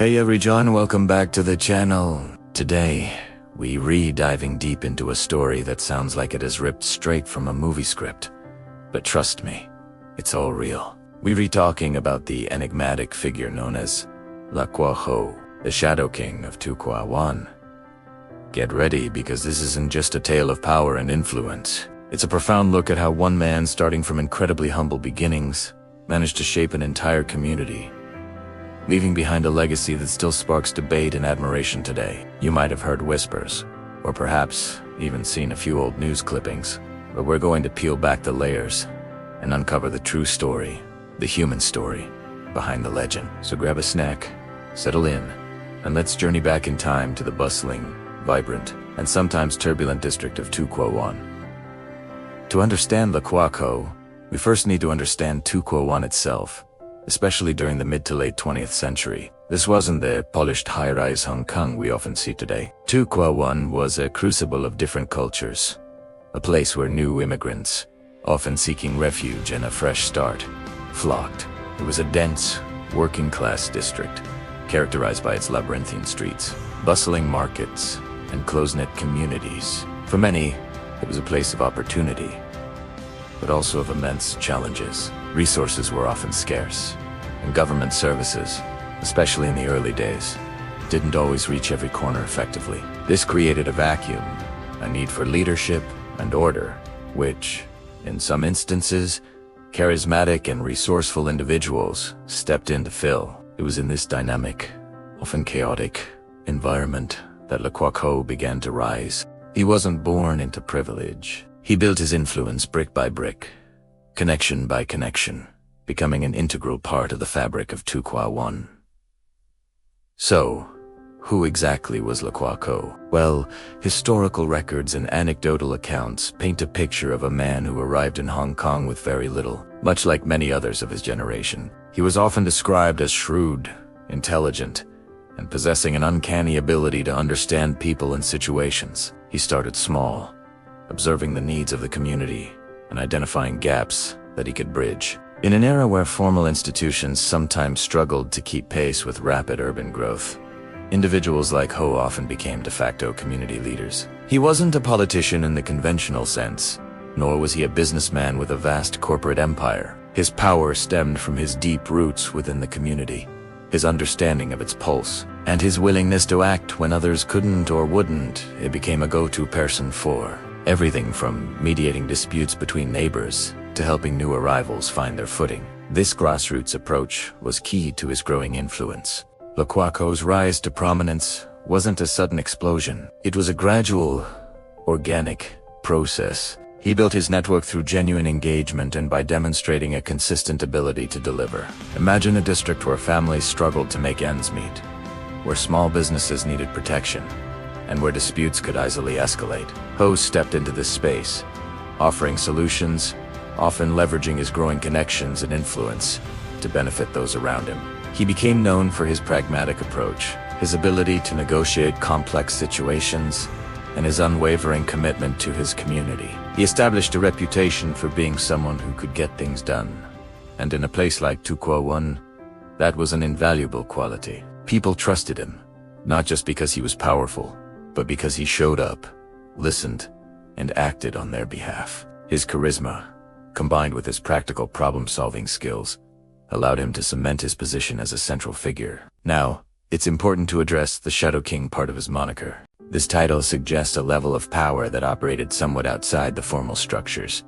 Hey Regent, welcome back to the channel. Today, we diving deep into a story that sounds like it is ripped straight from a movie script. But trust me, it's all real. We talking about the enigmatic figure known as Quoc Hoa, the Shadow King of To Chun. Get ready, because this isn't just a tale of power and influence. It's a profound look at how one man, starting from incredibly humble beginnings, managed to shape an entire community, leaving behind a legacy that still sparks debate and admiration today. You might have heard whispers, or perhaps even seen a few old news clippings, but we're going to peel back the layers and uncover the true story, the human story, behind the legend. So grab a snack, settle in, and let's journey back in time to the bustling, vibrant, and sometimes turbulent district of To Chun. To understand Quoc Hoa, we first need to understand To Chun itself, especially during the mid to late 20th century. This wasn't the polished high-rise Hong Kong we often see today. To Chun was a crucible of different cultures, a place where new immigrants, often seeking refuge and a fresh start, flocked. It was a dense, working-class district, characterized by its labyrinthine streets, bustling markets, and close-knit communities. For many, it was a place of opportunity, but also of immense challenges. Resources were often scarce, and government services, especially in the early days, didn't always reach every corner effectively. This created a vacuum, a need for leadership and order, which, in some instances, charismatic and resourceful individuals stepped in to fill. It was in this dynamic, often chaotic, environment that Quoc Hoa began to rise. He wasn't born into privilege. He built his influence brick by brick, connection by connection, becoming an integral part of the fabric of To Chun. So, who exactly was Quoc Hoa? Well, historical records and anecdotal accounts paint a picture of a man who arrived in Hong Kong with very little. Much like many others of his generation, he was often described as shrewd, intelligent, and possessing an uncanny ability to understand people and situations. He started small, observing the needs of the community and identifying gaps that he could bridge. In an era where formal institutions sometimes struggled to keep pace with rapid urban growth, individuals like Hoa often became de facto community leaders. He wasn't a politician in the conventional sense, nor was he a businessman with a vast corporate empire. His power stemmed from his deep roots within the community, his understanding of its pulse, and his willingness to act when others couldn't or wouldn't. It became a go-to person for everything from mediating disputes between neighbors to helping new arrivals find their footing. This grassroots approach was key to his growing influence. Quoc Hoa's rise to prominence wasn't a sudden explosion. It was a gradual, organic process. He built his network through genuine engagement and by demonstrating a consistent ability to deliver. Imagine a district where families struggled to make ends meet, where small businesses needed protection, and where disputes could easily escalate. Hoa stepped into this space, offering solutions, often leveraging his growing connections and influence to benefit those around him. He became known for his pragmatic approach, his ability to negotiate complex situations, and his unwavering commitment to his community. He established a reputation for being someone who could get things done, and in a place like To Chun, that was an invaluable quality. People trusted him, not just because he was powerful, but because he showed up, listened, and acted on their behalf. His charisma, combined with his practical problem-solving skills, allowed him to cement his position as a central figure. Now, it's important to address the Shadow King part of his moniker. This title suggests a level of power that operated somewhat outside the formal structures,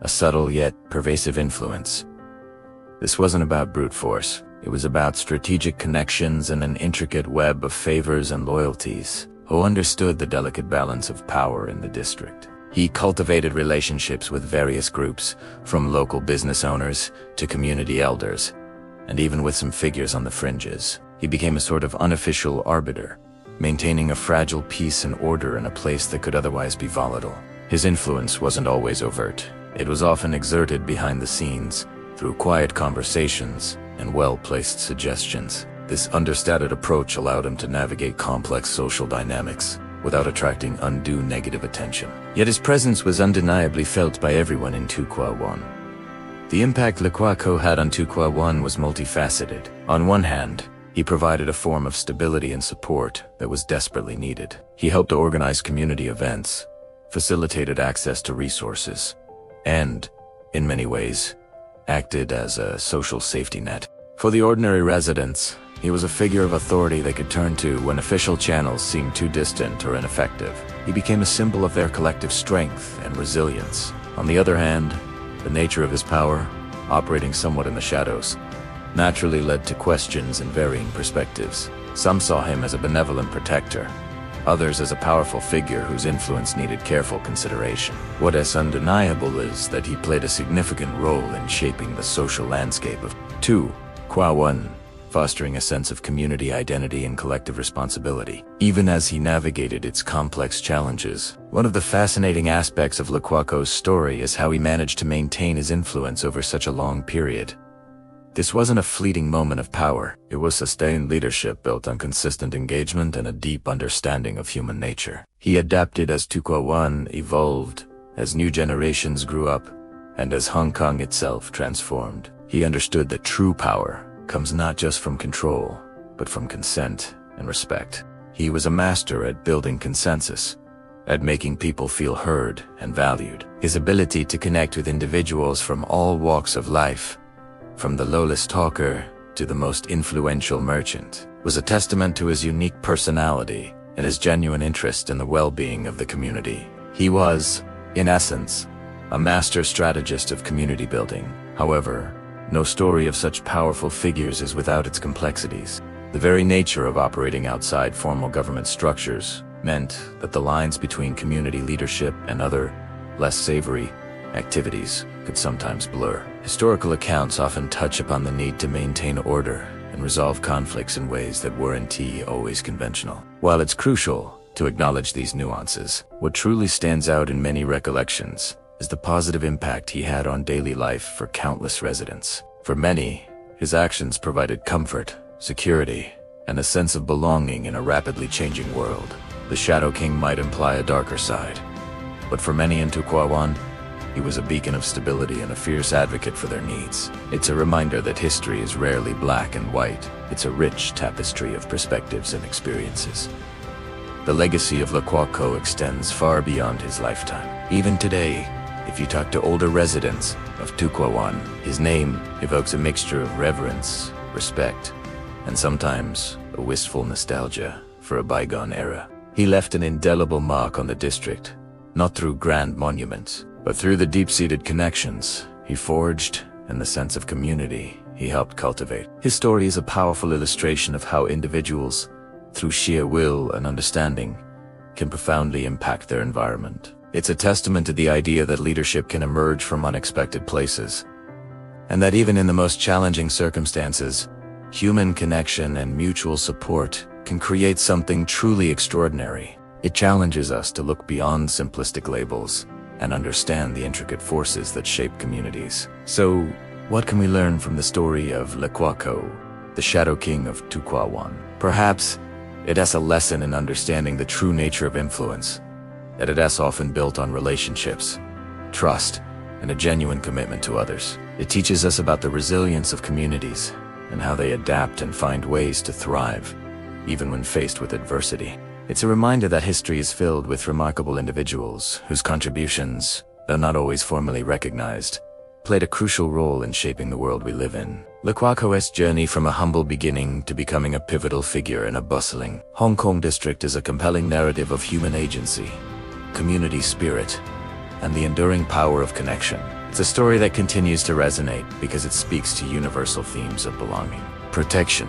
a subtle yet pervasive influence. This wasn't about brute force. It was about strategic connections and an intricate web of favors and loyalties. Hoa understood the delicate balance of power in the district. He cultivated relationships with various groups, from local business owners to community elders, and even with some figures on the fringes. He became a sort of unofficial arbiter, maintaining a fragile peace and order in a place that could otherwise be volatile. His influence wasn't always overt. It was often exerted behind the scenes, through quiet conversations and well-placed suggestions. This understated approach allowed him to navigate complex social dynamics without attracting undue negative attention. Yet his presence was undeniably felt by everyone in To Chun. The impact Quoc Hoa had on To Chun was multifaceted. On one hand, He provided a form of stability and support that was desperately needed. He helped to organize community events, facilitated access to resources, and, in many ways, acted as a social safety net. For the ordinary residents, he was a figure of authority they could turn to when official channels seemed too distant or ineffective. He became a symbol of their collective strength and resilience. On the other hand, the nature of his power, operating somewhat in the shadows, naturally led to questions and varying perspectives. Some saw him as a benevolent protector, others as a powerful figure whose influence needed careful consideration. What is undeniable is that he played a significant role in shaping the social landscape of To Chun, fostering a sense of community identity and collective responsibility, even as he navigated its complex challenges. One of the fascinating aspects of Le Quoc Ho's story is how he managed to maintain his influence over such a long period. This wasn't a fleeting moment of power. It was sustained leadership built on consistent engagement and a deep understanding of human nature. He adapted as To Chun evolved, as new generations grew up, and as Hong Kong itself transformed. He understood that true power comes not just from control, but from consent and respect. He was a master at building consensus, at making people feel heard and valued. His ability to connect with individuals from all walks of life, from the lowest talker to the most influential merchant, was a testament to his unique personality and his genuine interest in the well-being of the community. He was, in essence, a master strategist of community building. However, no story of such powerful figures is without its complexities. The very nature of operating outside formal government structures meant that the lines between community leadership and other, less savory, activities could sometimes blur. Historical accounts often touch upon the need to maintain order and resolve conflicts in ways that weren't always conventional. While it's crucial to acknowledge these nuances, what truly stands out in many recollections is the positive impact he had on daily life for countless residents. For many, his actions provided comfort, security, and a sense of belonging in a rapidly changing world. The Shadow King might imply a darker side, but for many in To Chun, he was a beacon of stability and a fierce advocate for their needs. It's a reminder that history is rarely black and white. It's a rich tapestry of perspectives and experiences. The legacy of Le Quoc Ho extends far beyond his lifetime. Even today, if you talk to older residents of To Chun, his name evokes a mixture of reverence, respect, and sometimes a wistful nostalgia for a bygone era. He left an indelible mark on the district, not through grand monuments, but through the deep-seated connections he forged and the sense of community he helped cultivate. His story is a powerful illustration of how individuals, through sheer will and understanding, can profoundly impact their environment. It's a testament to the idea that leadership can emerge from unexpected places, and that even in the most challenging circumstances, human connection and mutual support can create something truly extraordinary. It challenges us to look beyond simplistic labels and understand the intricate forces that shape communities. So, what can we learn from the story of Le Quoc Ho, the Shadow King of To Chun? Perhaps it has a lesson in understanding the true nature of influence, that it is often built on relationships, trust, and a genuine commitment to others. It teaches us about the resilience of communities and how they adapt and find ways to thrive, even when faced with adversity. It's a reminder that history is filled with remarkable individuals whose contributions, though not always formally recognized, played a crucial role in shaping the world we live in. Le Quoc Ho's journey from a humble beginning to becoming a pivotal figure in a bustling Hong Kong district is a compelling narrative of human agency, community spirit, and the enduring power of connection. It's a story that continues to resonate because it speaks to universal themes of belonging, protection,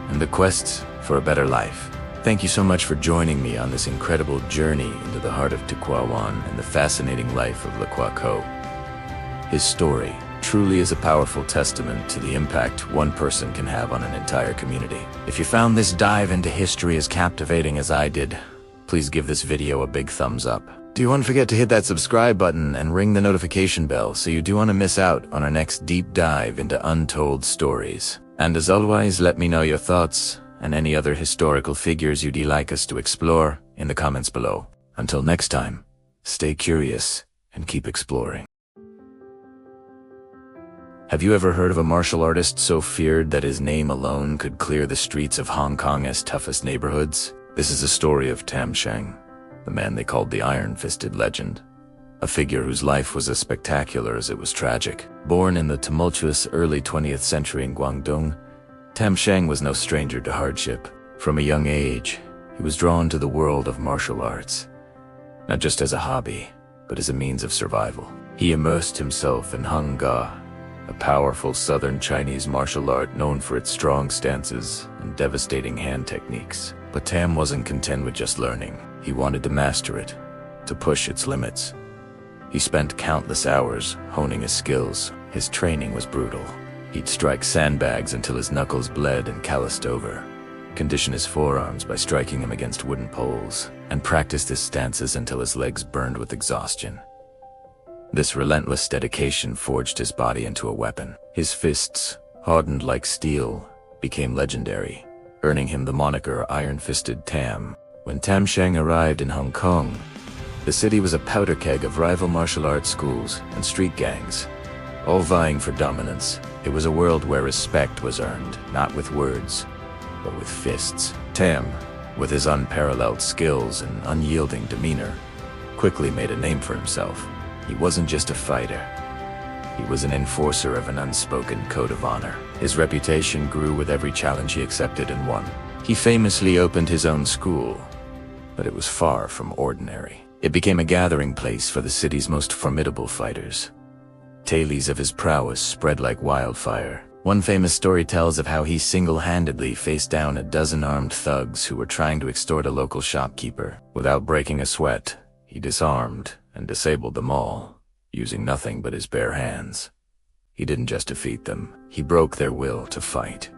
and the quest for a better life. Thank you so much for joining me on this incredible journey into the heart of To Chun and the fascinating life of Le Quoc Ho. His story truly is a powerful testament to the impact one person can have on an entire community. If you found this dive into history as captivating as I did, please give this video a big thumbs up. Don't forget to hit that subscribe button and ring the notification bell so you don't want to miss out on our next deep dive into untold stories. And as always, let me know your thoughts and any other historical figures you'd like us to explore in the comments below. Until next time, stay curious and keep exploring. Have you ever heard of a martial artist so feared that his name alone could clear the streets of Hong Kong's toughest neighborhoods? This is the story of Tam Shang, the man they called the Iron-Fisted Legend. A figure whose life was as spectacular as it was tragic. Born in the tumultuous early 20th century in Guangdong, Tam Shang was no stranger to hardship. From a young age, he was drawn to the world of martial arts, not just as a hobby, but as a means of survival. He immersed himself in Hung Ga, a powerful southern Chinese martial art known for its strong stances and devastating hand techniques. But Tam wasn't content with just learning. He wanted to master it, to push its limits. He spent countless hours honing his skills. His training was brutal. He'd strike sandbags until his knuckles bled and calloused over, condition his forearms by striking them against wooden poles, and practiced his stances until his legs burned with exhaustion. This relentless dedication forged his body into a weapon. His fists, hardened like steel, became legendary, earning him the moniker Iron-Fisted Tam. When Tam Shang arrived in Hong Kong, the city was a powder keg of rival martial arts schools and street gangs, all vying for dominance. It was a world where respect was earned, not with words, but with fists. Tam, with his unparalleled skills and unyielding demeanor, quickly made a name for himself. He wasn't just a fighter. He was an enforcer of an unspoken code of honor. His reputation grew with every challenge he accepted and won. He famously opened his own school, but it was far from ordinary. It became a gathering place for the city's most formidable fighters. Tales of his prowess spread like wildfire. One famous story tells of how he single-handedly faced down a dozen armed thugs who were trying to extort a local shopkeeper. Without breaking a sweat, he disarmed and disabled them all, using nothing but his bare hands. He didn't just defeat them, he broke their will to fight.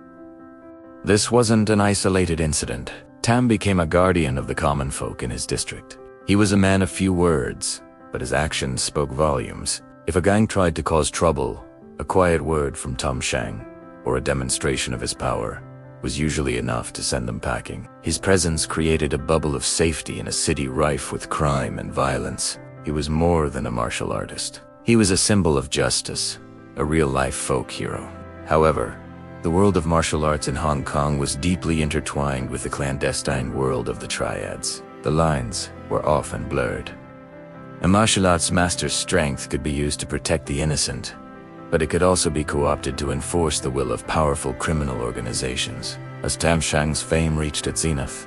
This wasn't an isolated incident. Tam became a guardian of the common folk in his district. He was a man of few words, but his actions spoke volumes. If a gang tried to cause trouble, a quiet word from Tam Shang, or a demonstration of his power, was usually enough to send them packing. His presence created a bubble of safety in a city rife with crime and violence. He was more than a martial artist. He was a symbol of justice, a real-life folk hero. However, the world of martial arts in Hong Kong was deeply intertwined with the clandestine world of the triads. The lines were often blurred. A martial arts master's strength could be used to protect the innocent, but it could also be co-opted to enforce the will of powerful criminal organizations. As Tam Shang's fame reached its zenith,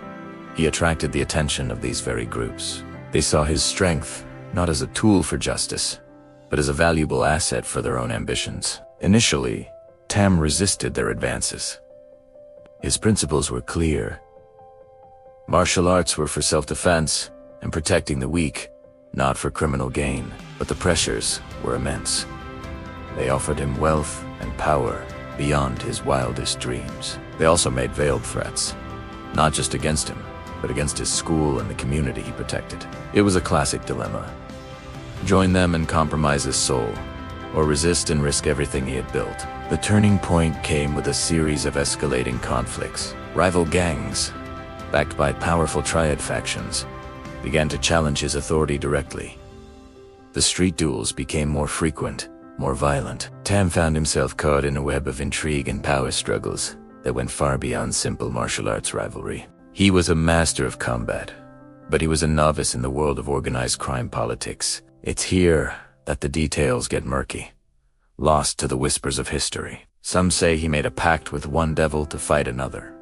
he attracted the attention of these very groups. They saw his strength not as a tool for justice, but as a valuable asset for their own ambitions. Initially, Tam resisted their advances. His principles were clear. Martial arts were for self-defense and protecting the weak, not for criminal gain. But the pressures were immense. They offered him wealth and power beyond his wildest dreams. They also made veiled threats, not just against him, but against his school and the community he protected. It was a classic dilemma. Join them and compromise his soul, or resist and risk everything he had built. The turning point came with a series of escalating conflicts. Rival gangs, backed by powerful triad factions, began to challenge his authority directly. The street duels became more frequent, more violent. Tam found himself caught in a web of intrigue and power struggles that went far beyond simple martial arts rivalry. He was a master of combat, but he was a novice in the world of organized crime politics. It's here that the details get murky, lost to the whispers of history. Some say he made a pact with one devil to fight another,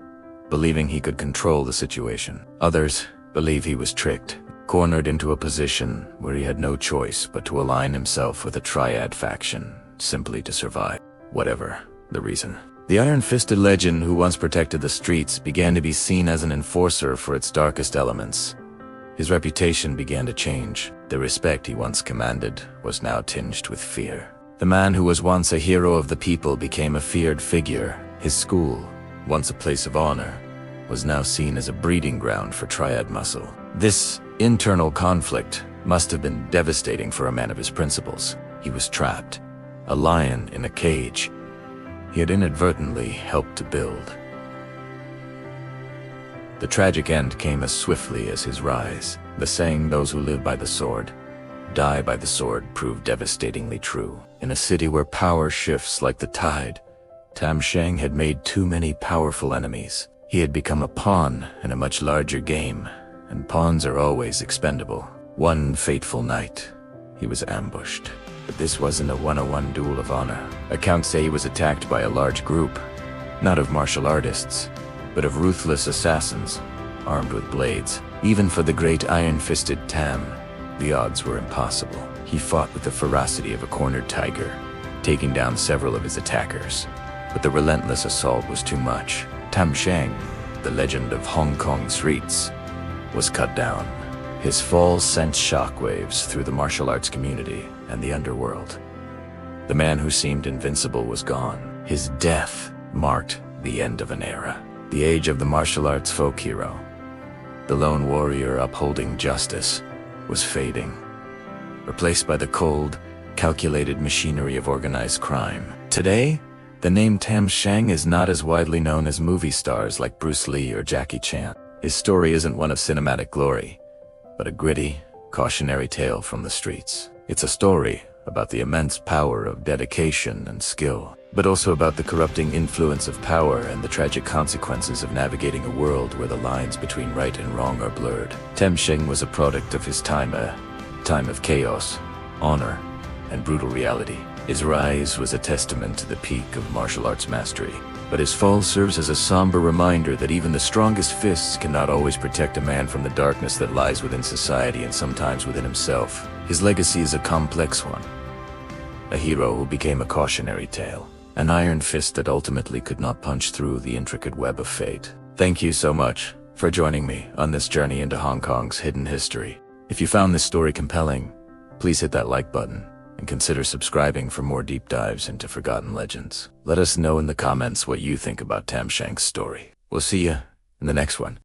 believing he could control the situation. Others believe he was tricked, cornered into a position where he had no choice but to align himself with a triad faction simply to survive, whatever the reason. The Iron-Fisted Legend who once protected the streets began to be seen as an enforcer for its darkest elements. His reputation began to change. The respect he once commanded was now tinged with fear. The man who was once a hero of the people became a feared figure. His school, once a place of honor, was now seen as a breeding ground for triad muscle. This internal conflict must have been devastating for a man of his principles. He was trapped, a lion in a cage he had inadvertently helped to build. The tragic end came as swiftly as his rise. The saying, "Those who live by the sword die by the sword proved devastatingly true. In a city where power shifts like the tide, Tam Shang had made too many powerful enemies. He had become a pawn in a much larger game, and pawns are always expendable. One fateful night, he was ambushed. But this wasn't a one-on-one duel of honor. Accounts say he was attacked by a large group, not of martial artists, but of ruthless assassins, armed with blades. Even for the great iron-fisted Tam, the odds were impossible. He fought with the ferocity of a cornered tiger, taking down several of his attackers. But the relentless assault was too much. Tam Shang, the legend of Hong Kong streets, was cut down. His fall sent shockwaves through the martial arts community and the underworld. The man who seemed invincible was gone. His death marked the end of an era, the age of the martial arts folk hero. The lone warrior upholding justice was fading, replaced by the cold, calculated machinery of organized crime. Today, the name Tam Shang is not as widely known as movie stars like Bruce Lee or Jackie Chan. His story isn't one of cinematic glory, but a gritty, cautionary tale from the streets. It's a story about the immense power of dedication and skill, but also about the corrupting influence of power and the tragic consequences of navigating a world where the lines between right and wrong are blurred. Tam Shang was a product of his time, a time of chaos, honor, and brutal reality. His rise was a testament to the peak of martial arts mastery, but his fall serves as a somber reminder that even the strongest fists cannot always protect a man from the darkness that lies within society and sometimes within himself. His legacy is a complex one. A hero who became a cautionary tale, an iron fist that ultimately could not punch through the intricate web of fate. Thank you so much for joining me on this journey into Hong Kong's hidden history. If you found this story compelling, please hit that like button and consider subscribing for more deep dives into forgotten legends. Let us know in the comments what you think about Tam Shang's story. We'll see you in the next one.